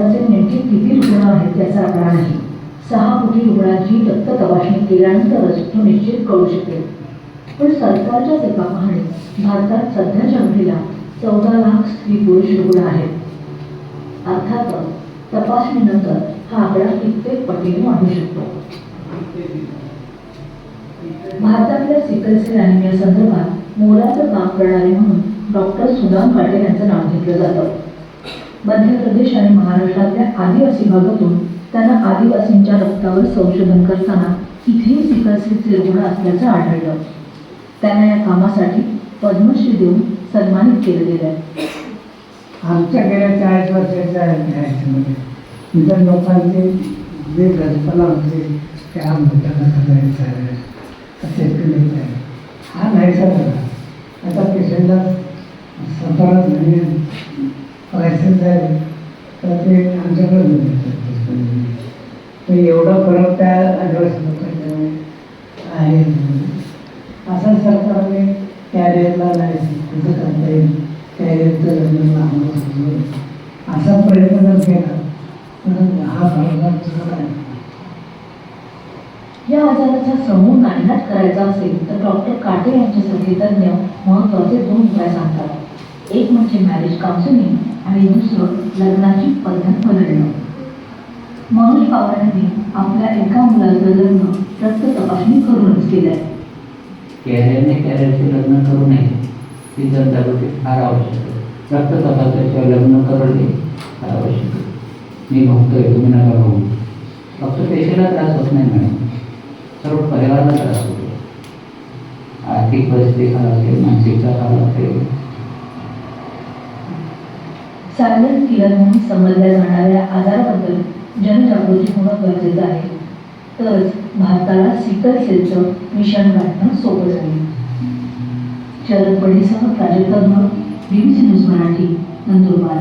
भारताचे नेमके किती रुग्ण आहेत त्याचा आकडा नाही. 6 कोटी रुग्णांची रक्त तपासणी केल्यानंतरच तो निश्चित कळू शकेल. पण सरकारच्याच एका पाहणीत भारतात सध्याच्या घडीला 14 लाख स्त्री पुरुष रुग्ण आहेत. अर्थातच तपासणीनंतर हा आकडा कित्येक पटीने वाढू शकतो. भारतातल्या सिकल सेल ॲनिमिया संदर्भात मोलाचं काम करणारे म्हणून डॉक्टर सुदाम पाटील यांचं नाव घेतलं जातं. मध्य प्रदेश आणि महाराष्ट्रातल्या आदिवासी भागातून त्यांना आदिवासींच्या रक्तावर संशोधन करताना इथेही सिकल सेलचे रुग्ण असल्याचं आढळलं. त्यांना या कामासाठी पद्मश्री देऊन सन्मानित केलं गेलंय. आमच्या गेल्या 40 वर्षाच्या इतिहासामध्ये इतर लोकांचे जे कल्पना होते त्या मुद्द्याला करायचं आहे असे केलेलं आहे. हा नाहीसा झाला. आता पेशंटला 17 महिने लायसन्स झाले तर ते आमच्याकडे मिळतात. तर एवढा फरक त्या आदिवासी लोकांच्यामुळे आहे. असं सरकारने कॅरियरला लायसन्स कसं करता येईल, कॅरियरचं लग्न असा प्रयत्न जर केला तर हा फरक आहे. या आजाराचा समूळ नायनाट करायचा असेल तर डॉक्टर काटे यांच्यासारखे तज्ज्ञ महत्त्वाचे 2 उपाय सांगतात. एक म्हणजे मॅरेज काउन्सिलिंग आणि दुसरं लग्नाची पद्धत बदलणं. मनोज पवार यांनी आपल्या एका मुलाचं लग्न रक्त तपासणी करूनच केलंय. कॅरियरचे लग्न करू नये ही जनजागृती फार आवश्यक आहे. रक्त तपासल्याशिवाय लग्न करणे फार आवश्यक आहे. मी बघतोय, तुम्ही नका बघू. फक्त पेशंटला त्रास होत नाही मॅडम, सर्व परिवाराला त्रास होतो. आर्थिक परिस्थिती खराब असेल, मानसिकता खराब असेल. सायलेंट किलर म्हणून समजल्या जाणाऱ्या आजाराबद्दल जनजागृती होणं गरजेचं आहे. तरच भारताला सिकल सेलचं मिशन गाठणं सोपं जाईल. शरद पडीसह प्राजक्ता धोळ, BBC न्यूज मराठी, नंदुरबार.